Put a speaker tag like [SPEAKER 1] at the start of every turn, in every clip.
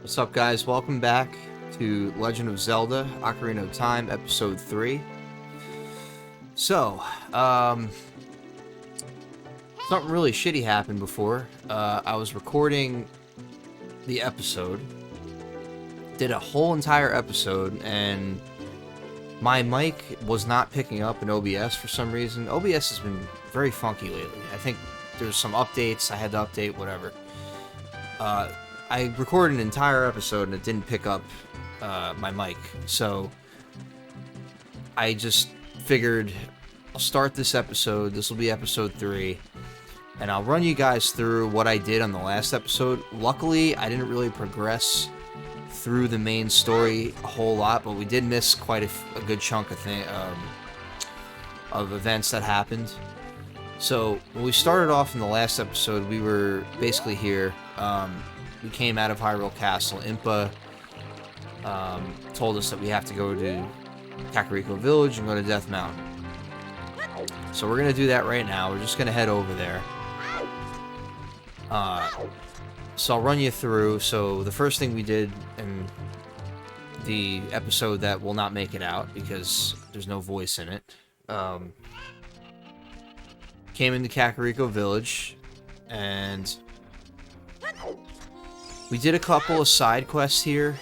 [SPEAKER 1] What's up, guys? Welcome back to Legend of Zelda Ocarina of Time, Episode 3. So, something really shitty happened before. I was recording the episode, did a whole entire episode, and my mic was not picking up in OBS for some reason. OBS has been very funky lately. I think there's some updates, I had to update, whatever. I recorded an entire episode and it didn't pick up my mic, so I just figured I'll start this episode. This will be episode 3, and I'll run you guys through what I did on the last episode. Luckily, I didn't really progress through the main story a whole lot, but we did miss quite a good chunk of events that happened. So when we started off in the last episode, we were basically here. We came out of Hyrule Castle. Impa told us that we have to go to Kakariko Village and go to Death Mountain. So we're going to do that right now. We're just going to head over there. So I'll run you through. So the first thing we did in the episode that will not make it out because there's no voice in it. Came into Kakariko Village, and we did a couple of side quests here.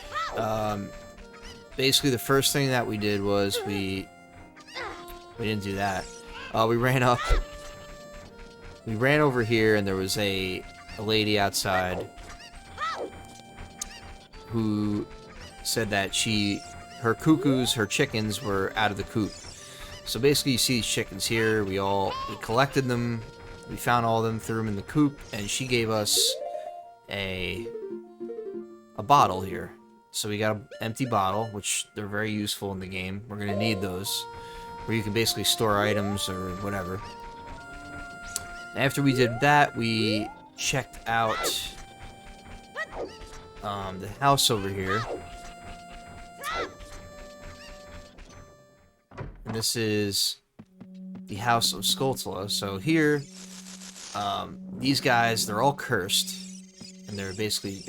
[SPEAKER 1] Basically, the first thing that we did was we didn't do that. We ran over here, and there was a lady outside who said that her cuckoos, her chickens, were out of the coop. So basically, you see these chickens here. We collected them. We found all of them, threw them in the coop, and she gave us a bottle here. So we got an empty bottle, which they're very useful in the game. We're going to need those, where you can basically store items or whatever. After we did that, we checked out the house over here. And this is the house of Skulltula. So here, these guys, they're all cursed. And they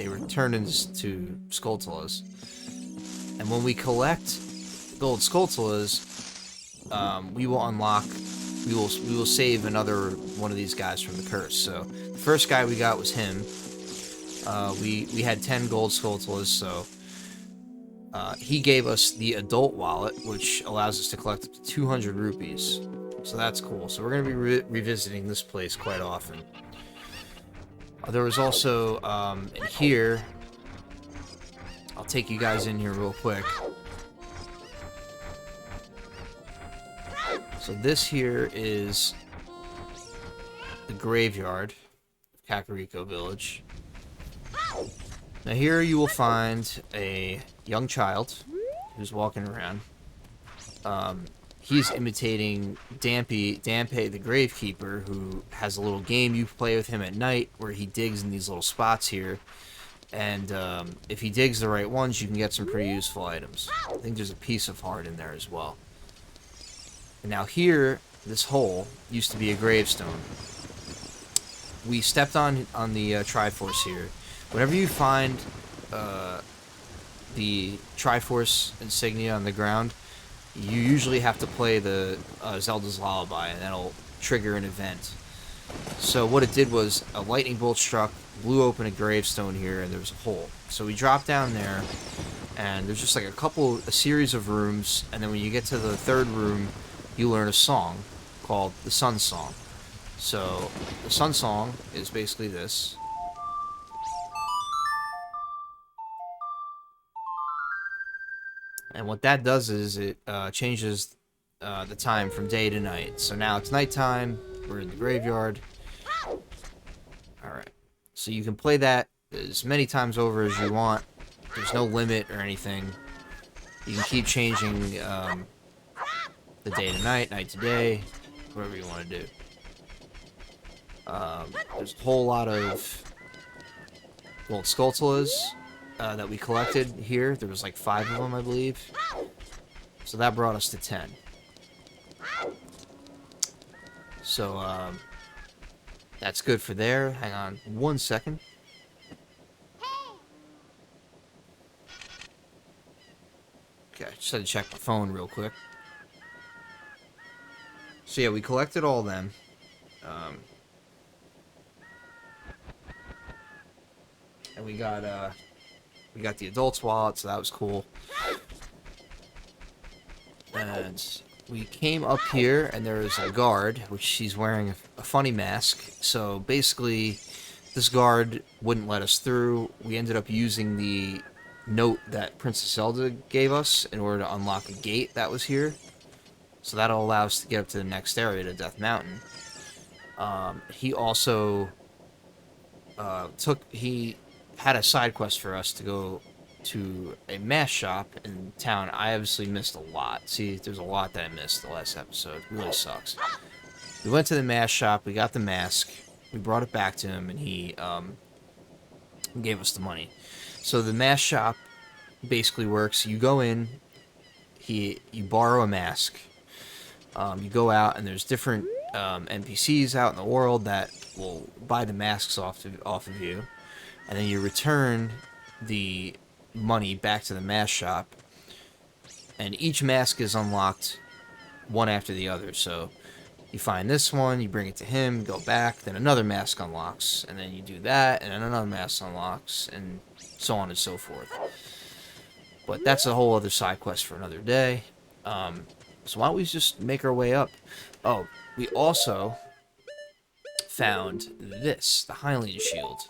[SPEAKER 1] were turned into Skulltulas. And when we collect gold Skulltulas, we will save another one of these guys from the curse. So the first guy we got was him. We had 10 gold Skulltulas, so he gave us the adult wallet, which allows us to collect up to 200 rupees. So that's cool. So we're going to be revisiting this place quite often. There was also, in here, I'll take you guys in here real quick. So this here is the graveyard of Kakariko Village. Now here you will find a young child who's walking around. He's imitating Dampe, the Gravekeeper, who has a little game you play with him at night where he digs in these little spots here. And if he digs the right ones, you can get some pretty useful items. I think there's a piece of heart in there as well. And now here, this hole used to be a gravestone. We stepped on the Triforce here. Whenever you find the Triforce insignia on the ground, you usually have to play the Zelda's Lullaby, and that'll trigger an event. So what it did was a lightning bolt struck, blew open a gravestone here, and there was a hole. So we dropped down there, and there's just like a series of rooms, and then when you get to the third room, you learn a song called the Sun Song. So the Sun Song is basically this. And what that does is it changes the time from day to night. So now it's nighttime. We're in the graveyard. Alright. So you can play that as many times over as you want. There's no limit or anything. You can keep changing the day to night, night to day, whatever you want to do. There's a whole lot of gold Skulltulas that we collected here. There was like 5 of them, I believe. So that brought us to 10. So, that's good for there. Hang on one second. Okay, just had to check my phone real quick. So yeah, we collected all of them. And we got the adult's wallet, so that was cool. And we came up here, and there was a guard, which she's wearing a funny mask. So basically, this guard wouldn't let us through. We ended up using the note that Princess Zelda gave us in order to unlock a gate that was here. So that'll allow us to get up to the next area, to Death Mountain. He also he had a side quest for us to go to a mask shop in town. I obviously missed a lot. See, there's a lot that I missed the last episode. It really sucks. We went to the mask shop, we got the mask, we brought it back to him, and he gave us the money. So the mask shop basically works. You go in, you borrow a mask, you go out, and there's different NPCs out in the world that will buy the masks off of you, and then you return the money back to the mask shop, and each mask is unlocked one after the other. So you find this one, you bring it to him, go back, then another mask unlocks, and then you do that, and then another mask unlocks, and so on and so forth. But that's a whole other side quest for another day. So why don't we just make our way up? Oh, we also found this, the Hylian shield,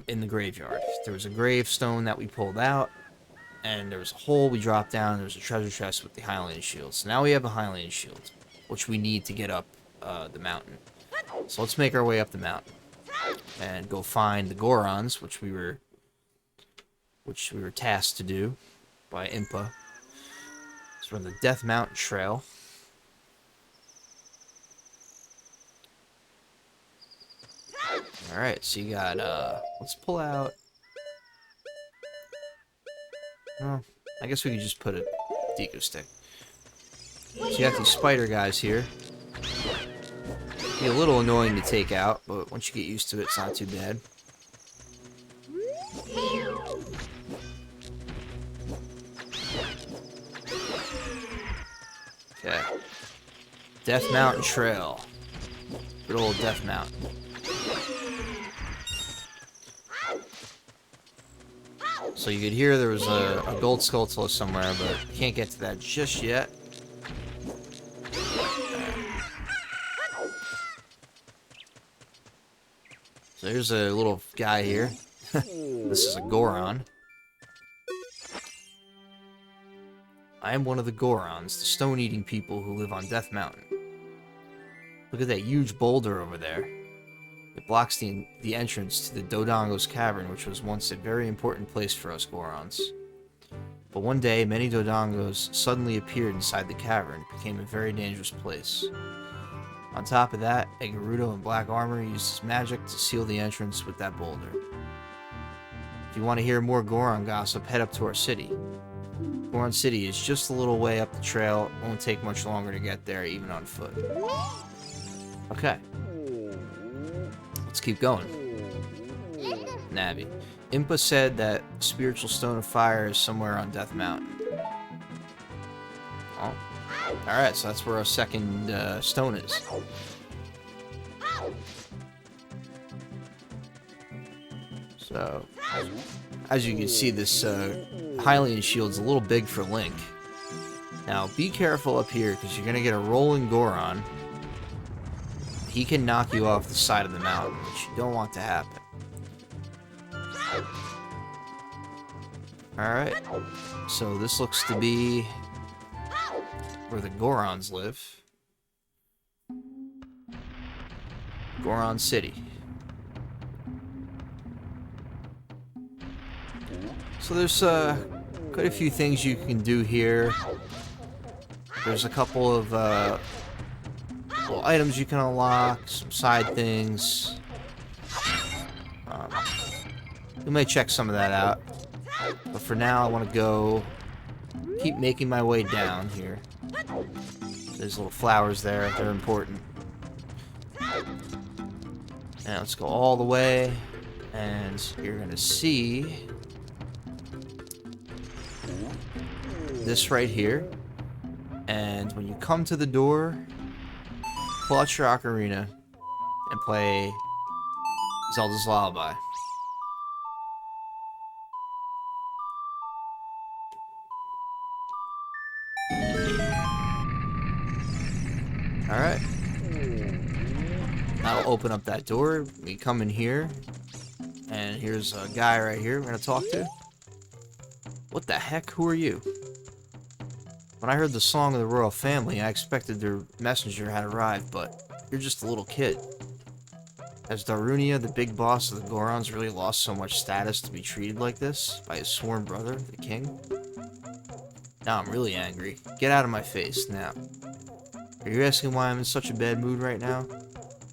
[SPEAKER 1] in the graveyard. There was a gravestone that we pulled out, and there was a hole we dropped down, and there was a treasure chest with the Hylian shield. So now we have a Hylian shield, which we need to get up the mountain. So let's make our way up the mountain and go find the Gorons, which we were tasked to do by Impa. So we're on the Death Mountain Trail. Alright, so you got, let's pull out... Well, I guess we could just put a Deco stick. So you got these spider guys here. Be a little annoying to take out, but once you get used to it, it's not too bad. Okay. Death Mountain Trail. Good old Death Mountain. So you could hear there was a gold Skulltula somewhere, but can't get to that just yet. So there's a little guy here. This is a Goron. I am one of the Gorons, the stone-eating people who live on Death Mountain. Look at that huge boulder over there. It blocks the entrance to the Dodongos Cavern, which was once a very important place for us Gorons. But one day, many Dodongos suddenly appeared inside the cavern. It became a very dangerous place. On top of that, a Gerudo in black armor used his magic to seal the entrance with that boulder. If you want to hear more Goron gossip, head up to our city. Goron City is just a little way up the trail. It won't take much longer to get there, even on foot. Okay. Let's keep going. Navi. Impa said that Spiritual Stone of Fire is somewhere on Death Mountain. Oh. Alright, so that's where our second stone is. So, as you can see, this Hylian shield's a little big for Link. Now, be careful up here, because you're going to get a rolling Goron. He can knock you off the side of the mountain, which you don't want to happen. Alright, so this looks to be where the Gorons live. Goron City. So there's quite a few things you can do here. There's a couple of little items you can unlock, some side things. We may check some of that out. But for now, I want to go keep making my way down here. There's little flowers there. They're important. Now let's go all the way. And you're going to see this right here. And when you come to the door, pull out your ocarina and play Zelda's Lullaby. Alright. That'll open up that door. We come in here. And here's a guy right here we're going to talk to. What the heck? Who are you? When I heard the song of the royal family, I expected their messenger had arrived, but you're just a little kid. Has Darunia, the big boss of the Gorons, really lost so much status to be treated like this by his sworn brother, the king? Now I'm really angry. Get out of my face, now. Are you asking why I'm in such a bad mood right now?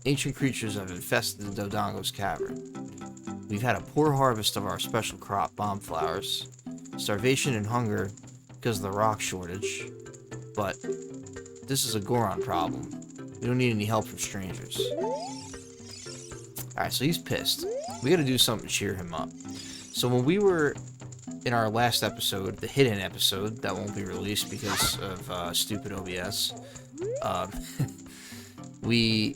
[SPEAKER 1] Ancient creatures have infested the Dodongos Cavern. We've had a poor harvest of our special crop, bomb flowers, starvation and hunger because of the rock shortage, but this is a Goron problem. We don't need any help from strangers. Alright, so he's pissed. We gotta do something to cheer him up. So when we were in our last episode, the hidden episode, that won't be released because of stupid OBS, we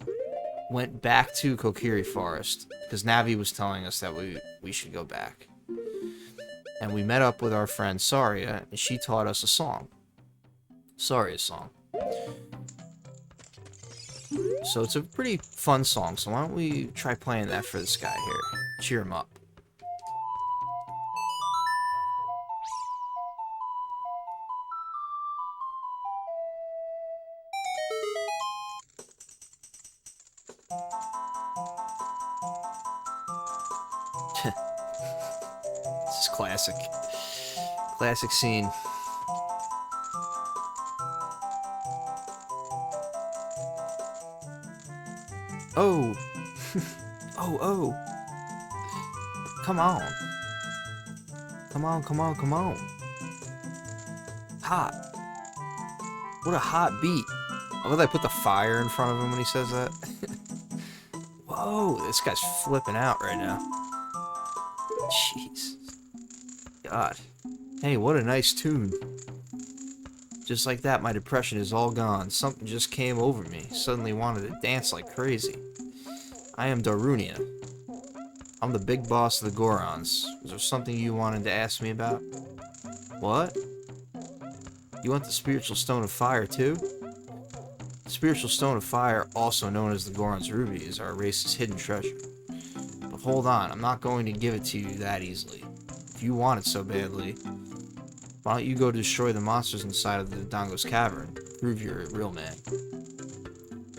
[SPEAKER 1] went back to Kokiri Forest because Navi was telling us that we should go back. And we met up with our friend Saria, and she taught us a song. Saria's song. So it's a pretty fun song, so why don't we try playing that for this guy here. Cheer him up. This is classic. Classic scene. Oh! oh! Come on! Come on, come on, come on! Hot! What a hot beat! I love that I put the fire in front of him when he says that. Whoa! This guy's flipping out right now. Jeez. God. Hey, what a nice tune. Just like that, my depression is all gone. Something just came over me. Suddenly wanted to dance like crazy. I am Darunia. I'm the big boss of the Gorons. Was there something you wanted to ask me about? What? You want the spiritual stone of fire too? The spiritual stone of fire, also known as the Gorons Ruby, is our race's hidden treasure. But hold on, I'm not going to give it to you that easily. If you want it so badly, why don't you go destroy the monsters inside of the Dodongos Cavern? Prove you're a real man.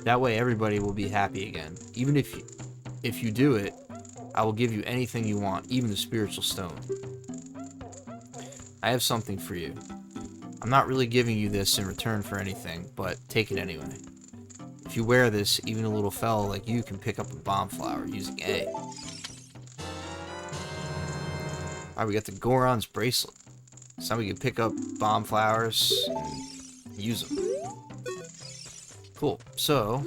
[SPEAKER 1] That way everybody will be happy again. Even if you do it, I will give you anything you want, even the spiritual stone. I have something for you. I'm not really giving you this in return for anything, but take it anyway. If you wear this, even a little fellow like you can pick up a bomb flower using A. Alright, we got the Gorons Bracelet. So now we can pick up bomb flowers and use them. Cool. So,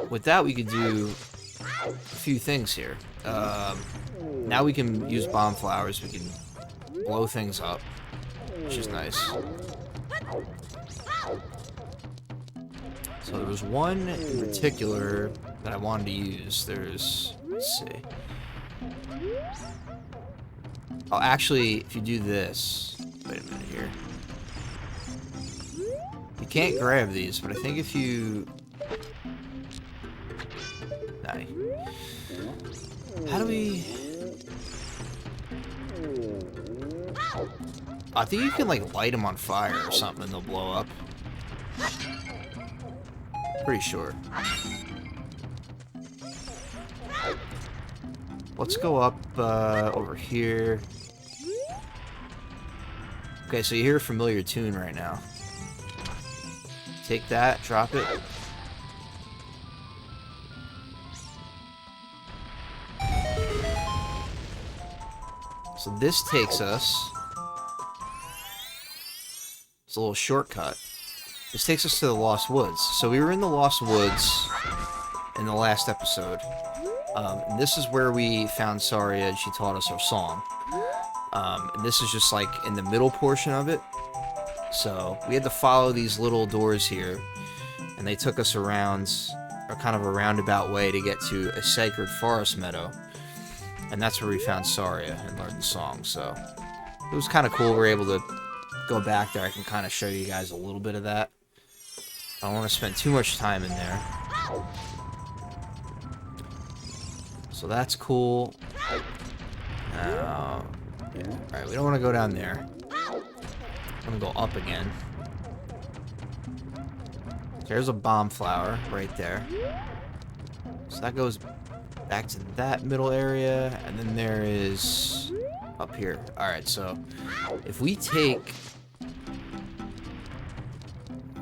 [SPEAKER 1] with that we could do a few things here. Now we can use bomb flowers. We can blow things up, which is nice. So there was one in particular that I wanted to use. There's, let's see. Oh, actually, if you do this, wait a minute here. You can't grab these, but I think if you... Nah. How do we... I think you can, like, light them on fire or something and they'll blow up. Pretty sure. Let's go up over here. Okay, so you hear a familiar tune right now. Take that, drop it. So this takes us... It's a little shortcut. This takes us to the Lost Woods. So we were in the Lost Woods in the last episode. And this is where we found Saria and she taught us her song. And this is just like in the middle portion of it. So we had to follow these little doors here, and they took us around, or kind of a roundabout way to get to a sacred forest meadow. And that's where we found Saria and learned the song, so it was kind of cool. We were able to go back there. I can kind of show you guys a little bit of that. I don't want to spend too much time in there. So that's cool. Alright, we don't want to go down there. I'm going to go up again. There's a bomb flower right there. So that goes back to that middle area, and then there is up here. Alright, so if we take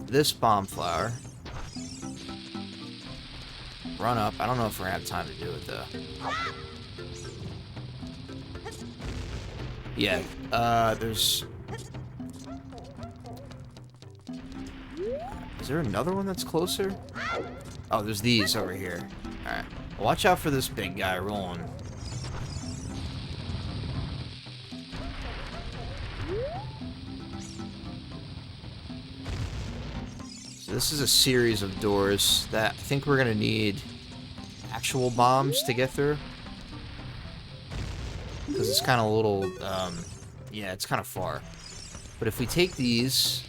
[SPEAKER 1] this bomb flower, run up. I don't know if we're gonna have time to do it though. Yeah, there's... Is there another one that's closer? Oh, there's these over here. Alright. Watch out for this big guy rolling. So this is a series of doors that I think we're gonna need actual bombs to get through. Because it's kind of a little, yeah, it's kind of far. But if we take these,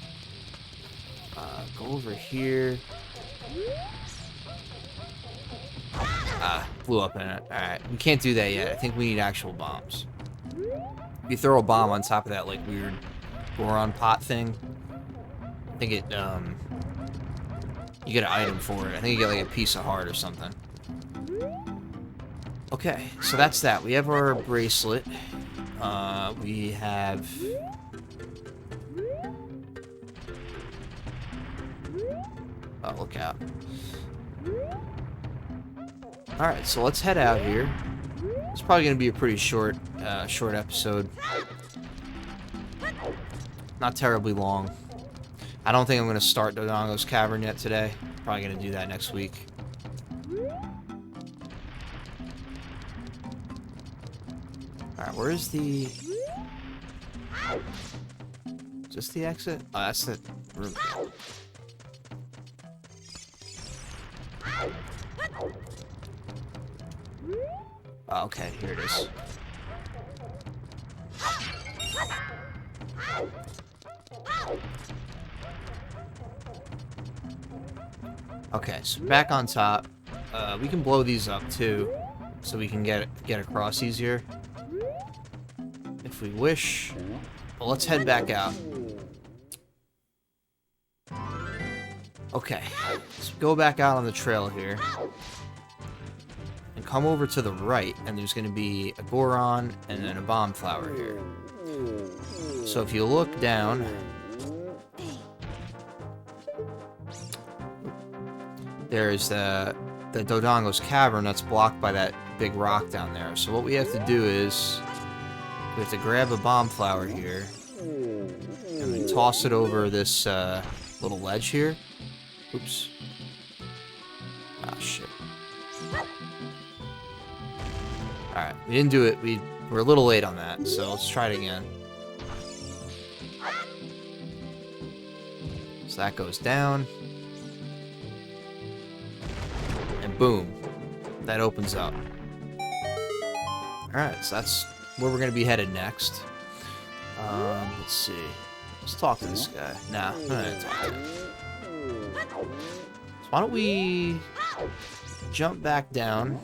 [SPEAKER 1] go over here. Blew up in it. Alright, we can't do that yet. I think we need actual bombs. If you throw a bomb on top of that, like, weird Goron pot thing, I think it, you get an item for it. I think you get, like, a piece of heart or something. Okay, so that's that. We have our bracelet. We have... Oh, look out. Alright, so let's head out here. It's probably going to be a pretty short episode. Not terribly long. I don't think I'm going to start Dodongos Cavern yet today. Probably going to do that next week. Alright, where's the... Is this the exit? Oh, that's the room. Oh, okay, here it is. Okay, so back on top. We can blow these up too, so we can get across easier if we wish. But let's head back out. Okay, let's go back out on the trail here. And come over to the right, and there's going to be a Goron and then a bomb flower here. So if you look down, there's the Dodongos Cavern that's blocked by that big rock down there. So what we have to do is we have to grab a bomb flower here and then toss it over this little ledge here. Oops. Ah, shit. Alright, we didn't do it. We're a little late on that, so let's try it again. So that goes down. And boom. That opens up. Alright, so that's where we're going to be headed next. Let's see. Let's talk to this guy. Nah, I'm not going to talk to him. So why don't we jump back down.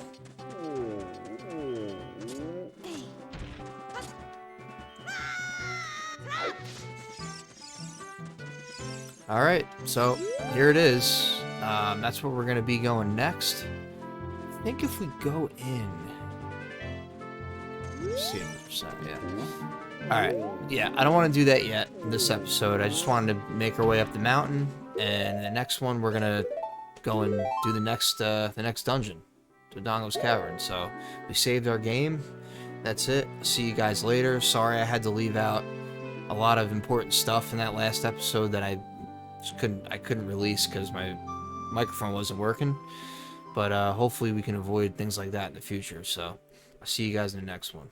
[SPEAKER 1] Alright, so here it is. That's where we're going to be going next. I think if we go in... Let's see, yeah. Alright, yeah, I don't want to do that yet in this episode. I just wanted to make our way up the mountain, and the next one we're going to go and do the next dungeon, Dodongos Cavern. So, we saved our game. That's it. See you guys later. Sorry I had to leave out a lot of important stuff in that last episode that I couldn't release because my microphone wasn't working. But hopefully we can avoid things like that in the future. So I'll see you guys in the next one.